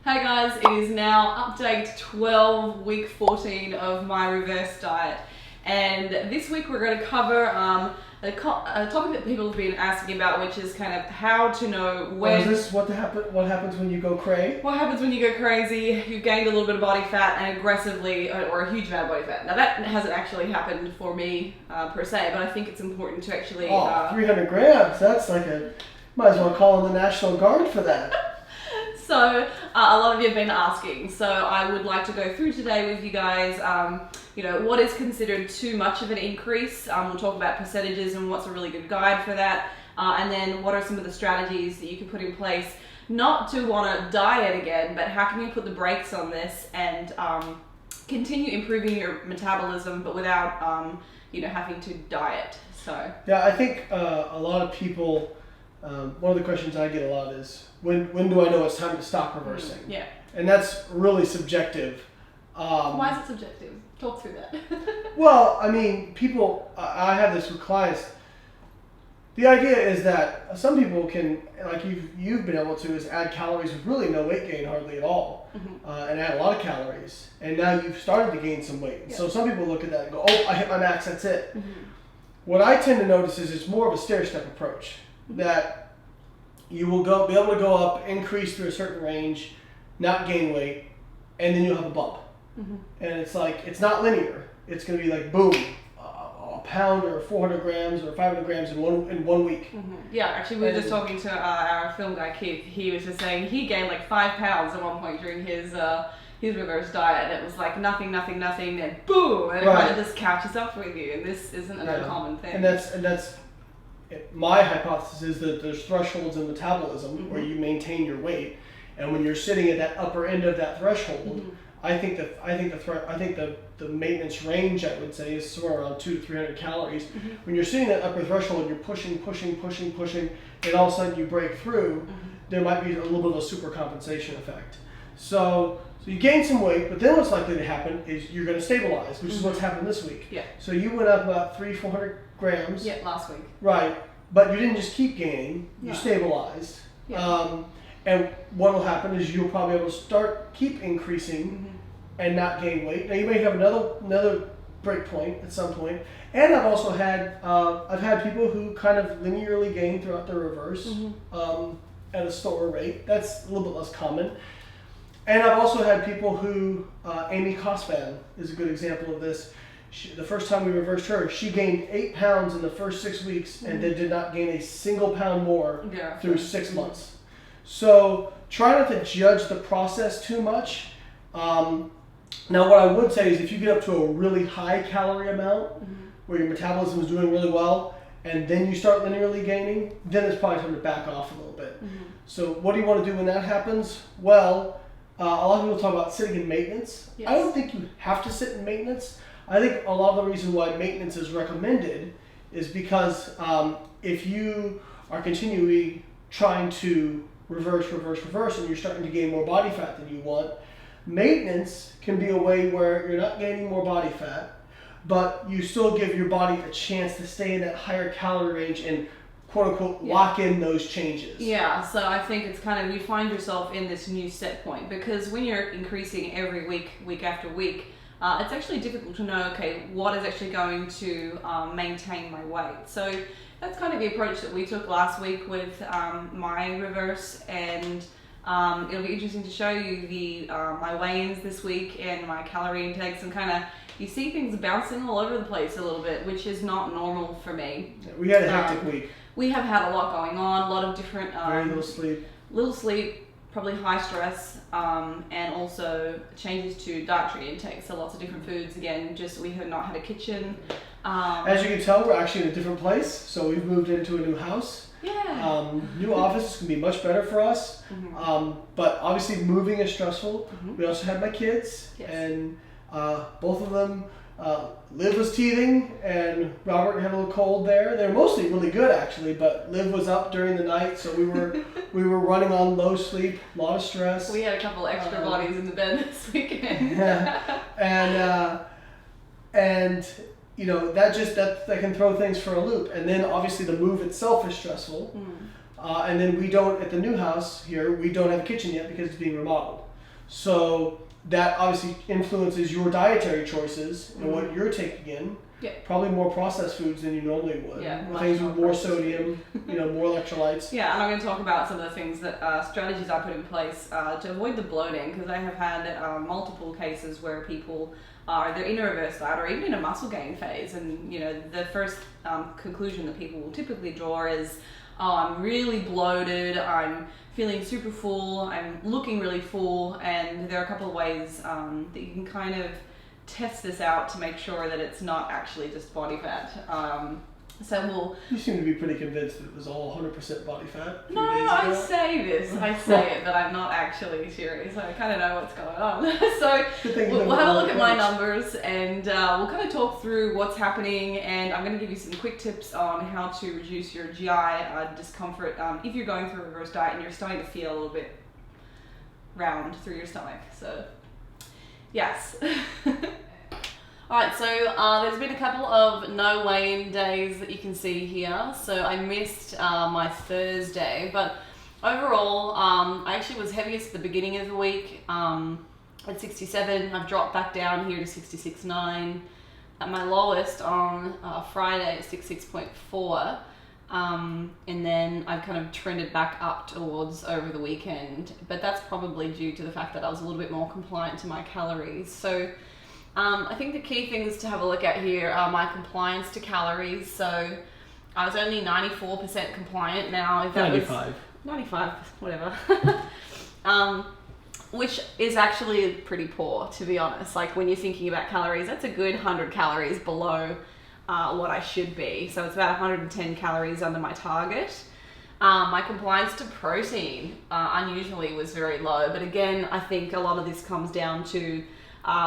Hey guys, it is now update 12, week 14 of my reverse diet. And this week we're going to cover a topic that people have been asking about, which is kind of how to know when... Is this what happens when you go cray? What happens when you go crazy, you've gained a little bit of body fat and aggressively, or a huge amount of body fat. Now that hasn't actually happened for me per se, but I think it's important to actually... 300 grams, that's like might as well call in the National Guard for that. So, a lot of you have been asking, so I would like to go through today with you guys, what is considered too much of an increase. We'll talk about percentages and what's a really good guide for that, and then what are some of the strategies that you can put in place, not to want to diet again, but how can you put the brakes on this and continue improving your metabolism, but without, having to diet. So. Yeah, I think a lot of people, one of the questions I get a lot is, when do I know it's time to stop reversing? Yeah. And that's really subjective. Why is it subjective? Talk through that. Well, I mean, people, I have this with clients. The idea is that some people can, like you've been able to, is add calories with really no weight gain hardly at all, and add a lot of calories. And now you've started to gain some weight. Yeah. So some people look at that and go, oh, I hit my max, that's it. What I tend to notice is it's more of a stair-step approach, that you will be able to go up, increase through a certain range, not gain weight, and then you'll have a bump. And it's like, it's not linear. It's going to be like, boom, a pound or 400 grams or 500 grams in one week. Yeah, actually we were just talking to our film guy Keith. He was just saying he gained like 5 pounds at one point during his reverse diet, and it was like nothing, and boom, and it kind of just catches up with you, and this isn't an uncommon thing. And that's my hypothesis is that there's thresholds in metabolism where you maintain your weight, and when you're sitting at that upper end of that threshold, I think the maintenance range, I would say, is somewhere around 200 to 300 calories. When you're sitting at that upper threshold and you're pushing, and all of a sudden you break through, there might be a little bit of a super compensation effect. So you gain some weight, but then what's likely to happen is you're going to stabilize, which is what's happened this week. Yeah. So you went up about 300-400 grams. Yeah, last week. Right, but you didn't just keep gaining; you stabilized. Yeah. And what will happen is you'll probably be able to keep increasing and not gain weight. Now you may have another break point at some point. And I've also had people who kind of linearly gain throughout the reverse at a slower rate. That's a little bit less common. And I've also had people who, Amy Cosban is a good example of this. The first time we reversed her, she gained 8 pounds in the first 6 weeks and then did not gain a single pound more through 6 months. So try not to judge the process too much. Now what I would say is if you get up to a really high calorie amount where your metabolism is doing really well and then you start linearly gaining, then it's probably time to back off a little bit. So what do you want to do when that happens? Well, a lot of people talk about sitting in maintenance. Yes. I don't think you have to sit in maintenance. I think a lot of the reason why maintenance is recommended is because if you are continually trying to reverse, and you're starting to gain more body fat than you want, maintenance can be a way where you're not gaining more body fat, but you still give your body a chance to stay in that higher calorie range and quote-unquote lock in those changes. Yeah, so I think it's kind of, you find yourself in this new set point, because when you're increasing every week after week, it's actually difficult to know, okay, what is actually going to maintain my weight. So that's kind of the approach that we took last week with my reverse, and it'll be interesting to show you my weigh-ins this week and my calorie intakes, and kind of you see things bouncing all over the place a little bit, which is not normal for me. Yeah, we had a hectic week. We have had a lot going on, a lot of different... very little sleep. Little sleep, probably high stress, and also changes to dietary intake. So lots of different foods. Again, just we have not had a kitchen. As you can tell, we're actually in a different place. So we've moved into a new house. Yeah. New office can be much better for us. But obviously moving is stressful. We also had my kids, and both of them... Liv was teething and Robert had a little cold there. They were mostly really good actually, but Liv was up during the night, so we were running on low sleep, a lot of stress. We had a couple extra bodies in the bed this weekend. And you know, that can throw things for a loop. And then obviously the move itself is stressful. And then we don't, at the new house here, we don't have a kitchen yet because it's being remodeled. So that obviously influences your dietary choices and what you're taking in. Yeah. Probably more processed foods than you normally would. Yeah, Things with more sodium, more electrolytes. Yeah, and I'm going to talk about some of the things that strategies I put in place to avoid the bloating, because I have had multiple cases where people are either in a reverse diet or even in a muscle gain phase, and the first conclusion that people will typically draw is, oh, I'm really bloated, I'm feeling super full, I'm looking really full, and there are a couple of ways that you can kind of test this out to make sure that it's not actually just body fat. You seem to be pretty convinced that it was all 100% body fat. No, I say it, but I'm not actually serious. I kind of know what's going on. So we'll have a look at my numbers, and we'll kind of talk through what's happening, and I'm going to give you some quick tips on how to reduce your GI discomfort if you're going through a reverse diet and you're starting to feel a little bit round through your stomach. So yes. Alright, so there's been a couple of no weigh-in days that you can see here. So I missed my Thursday, but overall I actually was heaviest at the beginning of the week at 67. I've dropped back down here to 66.9. At my lowest on Friday at 66.4. And then I've kind of trended back up towards over the weekend, but that's probably due to the fact that I was a little bit more compliant to my calories. So I think the key things to have a look at here are my compliance to calories. So I was only 94% compliant. Now, if that 95. 95, whatever. Which is actually pretty poor, to be honest. Like, when you're thinking about calories, that's a good 100 calories below what I should be. So it's about 110 calories under my target. My compliance to protein unusually was very low. But again, I think a lot of this comes down to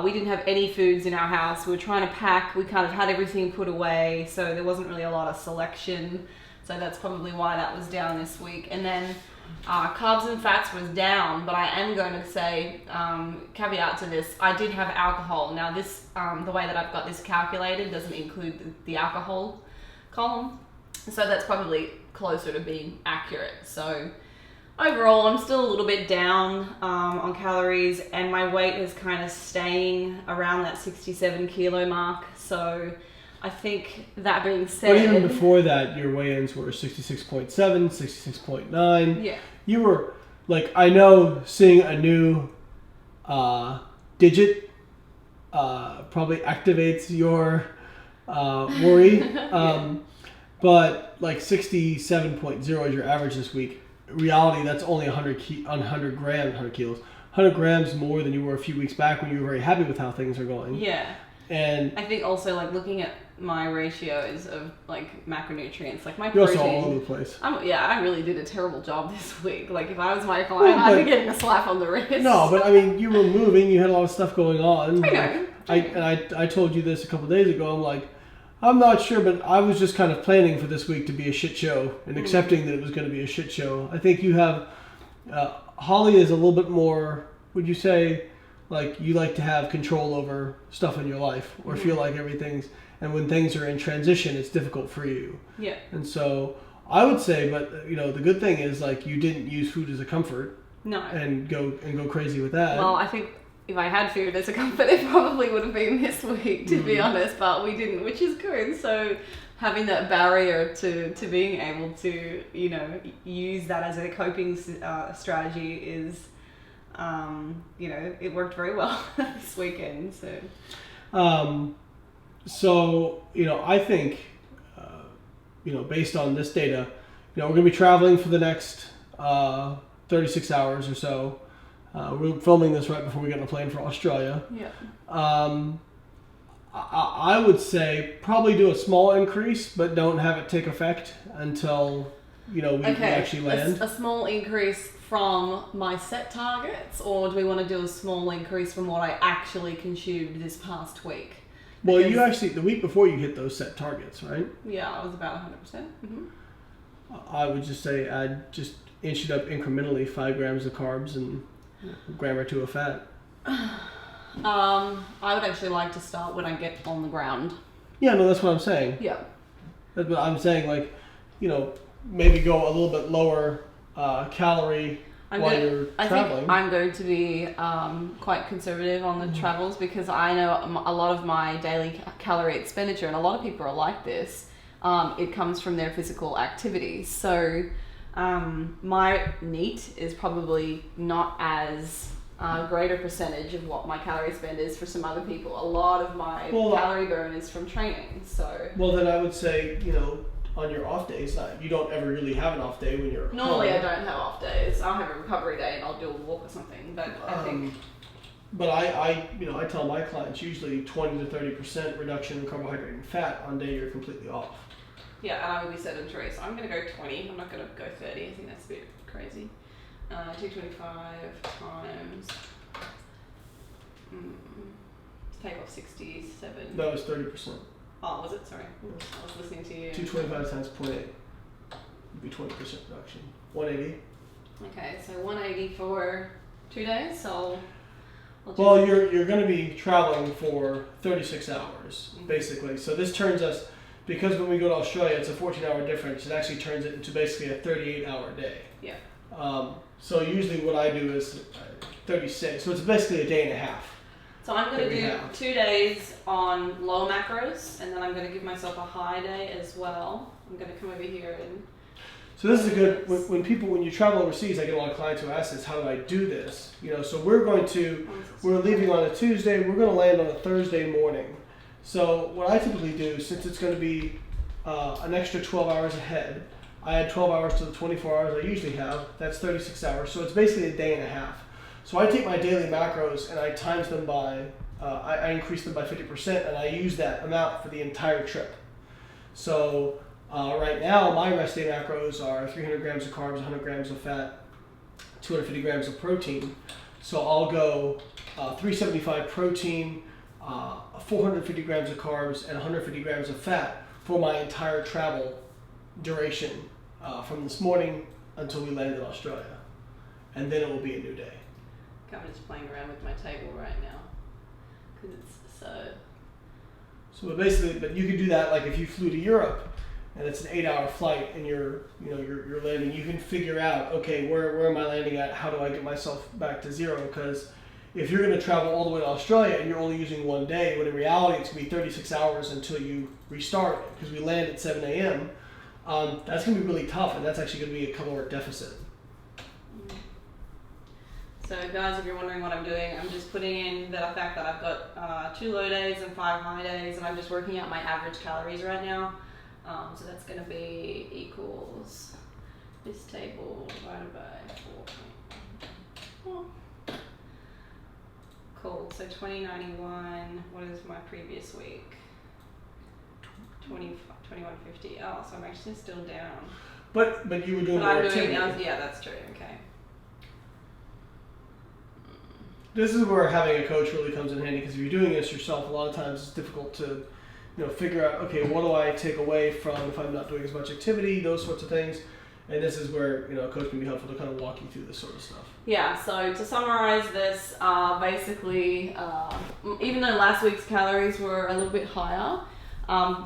we didn't have any foods in our house. We were trying to pack. We kind of had everything put away, so there wasn't really a lot of selection. So that's probably why that was down this week. And then carbs and fats was down, but I am going to say, caveat to this, I did have alcohol. Now this, the way that I've got this calculated doesn't include the alcohol column. So that's probably closer to being accurate. So overall, I'm still a little bit down on calories, and my weight is kind of staying around that 67 kilo mark. So I think that being said... But even before that, your weigh-ins were 66.7, 66.9. Yeah. You were, like, I know seeing a new digit probably activates your worry. But, like, 67.0 is your average this week. Reality, that's only 100 grams more than you were a few weeks back when you were very happy with how things are going. Yeah. And I think also, like, looking at my ratios of, like, macronutrients, like my you're protein. also all over the place. I really did a terrible job this week. Like, if I was my client, I'd be getting a slap on the wrist. No, but I mean, you were moving. You had a lot of stuff going on. I know. I told you this a couple of days ago. I'm like, I'm not sure, but I was just kind of planning for this week to be a shit show and accepting that it was going to be a shit show. I think you have, Holly is a little bit more, would you say, like you like to have control over stuff in your life or feel like everything's, and when things are in transition, it's difficult for you. Yeah. And so I would say, but the good thing is like you didn't use food as a comfort. No. And go crazy with that. Well, I think if I had food as a comfort, it probably would have been this week, to be honest, but we didn't, which is good. So having that barrier to being able to, use that as a coping strategy is, it worked very well this weekend. So, I think, based on this data, we're going to be traveling for the next 36 hours or so. We're filming this right before we get on a plane for Australia. Yeah. I would say probably do a small increase, but don't have it take effect until, we actually land. A small increase from my set targets, or do we want to do a small increase from what I actually consumed this past week? Well, you actually, the week before you hit those set targets, right? Yeah, I was about 100%. Mm-hmm. I would just say I'd just inch it up incrementally, 5 grams of carbs and a gram or two of fat. I would actually like to start when I get on the ground. Yeah, no, that's what I'm saying. Yeah. That's what I'm saying, like, maybe go a little bit lower calorie while you're I traveling. think I'm going to be quite conservative on the travels because I know a lot of my daily calorie expenditure, and a lot of people are like this, it comes from their physical activities. So my NEAT is probably not as greater percentage of what my calorie spend is for some other people. A lot of my calorie burn is from training. So well, then I would say, you know, on your off days, you don't ever really have an off day when you're normally home. I don't have off days. I'll have a recovery day and I'll do a walk or something. But I think. But I tell my clients usually 20 to 30% reduction in carbohydrate and fat on day you're completely off. Yeah, and I will be sedentary, so I'm going to go 20. I'm not going to go 30. I think that's a bit crazy. 225 times. Take off 67. That was 30%. Oh, was it? Sorry. I was listening to you. 225 times 0.8 would be 20% reduction. 180. Okay, so 180 for 2 days. So. Well, you're going to be traveling for 36 hours, basically. So this turns us, because when we go to Australia, it's a 14-hour difference. It actually turns it into basically a 38-hour day. Yeah. So usually what I do is 36. So it's basically a day and a half. So I'm going to do 2 days on low macros, and then I'm going to give myself a high day as well. I'm going to come over here and. So this is a good, when you travel overseas, I get a lot of clients who ask this, how do I do this? You know, so we're leaving on a Tuesday, we're going to land on a Thursday morning. So what I typically do, since it's going to be an extra 12 hours ahead, I add 12 hours to the 24 hours I usually have. That's 36 hours. So it's basically a day and a half. So I take my daily macros and I times them by, I increase them by 50%, and I use that amount for the entire trip. So right now, my rest day macros are 300 grams of carbs, 100 grams of fat, 250 grams of protein. So I'll go 375 protein, 450 grams of carbs, and 150 grams of fat for my entire travel duration from this morning until we land in Australia. And then it will be a new day. I'm just playing around with my table right now because it's so. So basically, but you could do that like if you flew to Europe and it's an 8-hour flight and you're landing, you can figure out, okay, where am I landing at? How do I get myself back to zero? Because if you're going to travel all the way to Australia and you're only using 1 day, when in reality it's going to be 36 hours until you restart, because we land at 7 a.m., that's going to be really tough, and that's actually going to be a caloric deficit. So guys, if you're wondering what I'm doing, I'm just putting in the fact that I've got 2 low days and 5 high days, and I'm just working out my average calories right now. So that's going to be equals this table divided by 4. Cool. So 2091. What is my previous week? 2150. Oh, so I'm actually still down. But you were doing more activity. Yeah, that's true. Okay. This is where having a coach really comes in handy, because if you're doing this yourself, a lot of times it's difficult to, figure out, okay, what do I take away from if I'm not doing as much activity, those sorts of things. And this is where, a coach can be helpful to kind of walk you through this sort of stuff. Yeah, so to summarize this, basically, even though last week's calories were a little bit higher,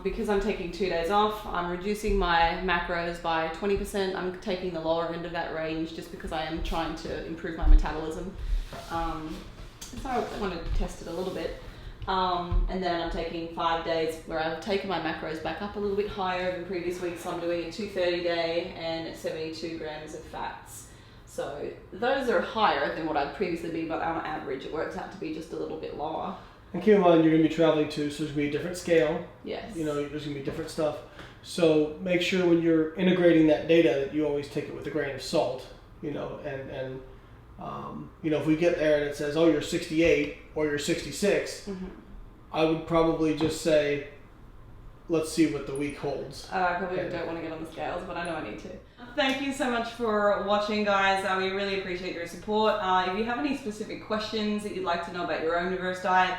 because I'm taking 2 days off, I'm reducing my macros by 20%. I'm taking the lower end of that range just because I am trying to improve my metabolism. So I want to test it a little bit. And then I'm taking 5 days where I've taken my macros back up a little bit higher than previous weeks. So I'm doing a 230 day and 72 grams of fats. So those are higher than what I'd previously be, but on average it works out to be just a little bit lower. And keep in mind, you're going to be traveling too, so there's going to be a different scale. Yes. There's going to be different stuff. So make sure when you're integrating that data that you always take it with a grain of salt, and if we get there and it says, oh, you're 68 or you're 66, I would probably just say, let's see what the week holds. I probably don't want to get on the scales, but I know I need to. Thank you so much for watching, guys. We really appreciate your support. If you have any specific questions that you'd like to know about your own reverse diet,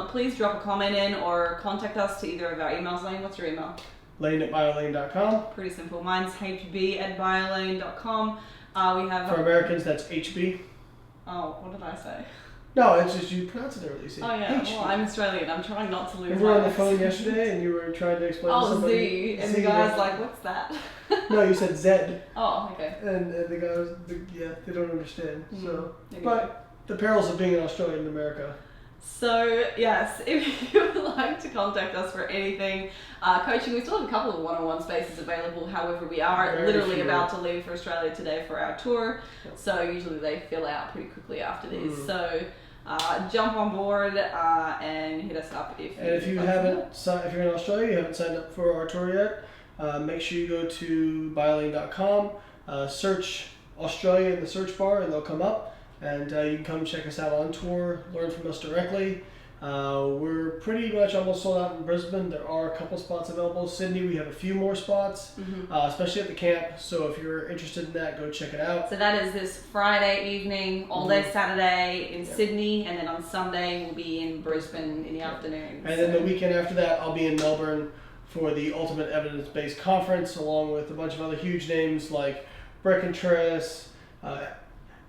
please drop a comment in or contact us to either of our emails. Layne, what's your email? Layne@biolayne.com. Pretty simple. Mine's hb@biolayne.com. We have for Americans, that's HB. Oh, what did I say? No, it's just you pronounce it differently. Oh yeah, well I'm Australian. I'm trying not to lose. We were on the phone yesterday, and you were trying to explain. to somebody. Z, and the guy's like, "What's that?" No, you said Z. Oh, okay. And the guys, they don't understand. So, There you but the perils of being an Australian in America. So yes, if you would like to contact us for anything, coaching, we still have a couple of one-on-one spaces available. However, we are literally about to leave for Australia today for our tour. Yep. So usually they fill out pretty quickly after this. So jump on board and hit us up if. And if you haven't, if you're in Australia, you haven't signed up for our tour yet, make sure you go to buylayne.com, search Australia in the search bar, and they'll come up. And you can come check us out on tour, learn from us directly. We're pretty much almost sold out in Brisbane. There are a couple spots available. Sydney, we have a few more spots, especially at the camp. So if you're interested in that, go check it out. So that is this Friday evening, all day Saturday in Sydney, and then on Sunday we'll be in Brisbane in the afternoon. And then the weekend after that, I'll be in Melbourne for the Ultimate Evidence-Based Conference, along with a bunch of other huge names like Breckentress,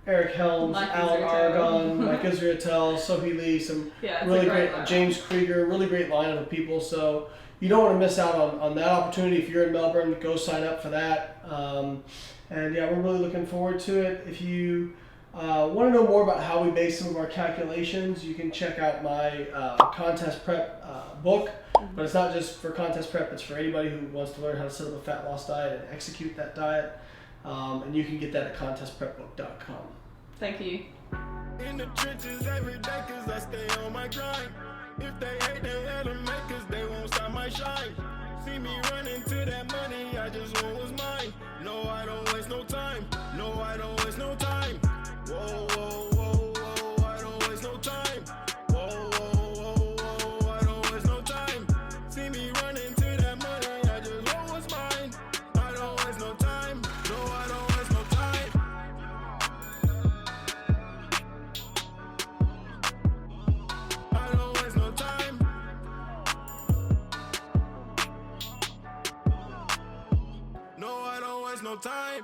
Eric Helms, Alan Aragon, Mike Israetel, Sophie Lee, some really great James Krieger, really great lineup of people. So you don't want to miss out on that opportunity. If you're in Melbourne, go sign up for that. And yeah, we're really looking forward to it. If you want to know more about how we base some of our calculations, you can check out my contest prep book. But it's not just for contest prep, it's for anybody who wants to learn how to set up a fat loss diet and execute that diet. And you can get that at contestprepbook.com. Thank you. In the trenches every day, cause I stay on my grind. If they hate, they let them make, cause they won't stop my shine. See me running to that money, I just want what's mine. No, I don't waste no time. No, I don't waste no time. Whoa, whoa, whoa, whoa, I don't waste no time. Whoa, whoa, whoa, whoa, I don't waste no time. See me running to that money, I just want what's mine. I don't waste no time. No, I don't waste no time. I don't waste no time. No, I don't waste no time.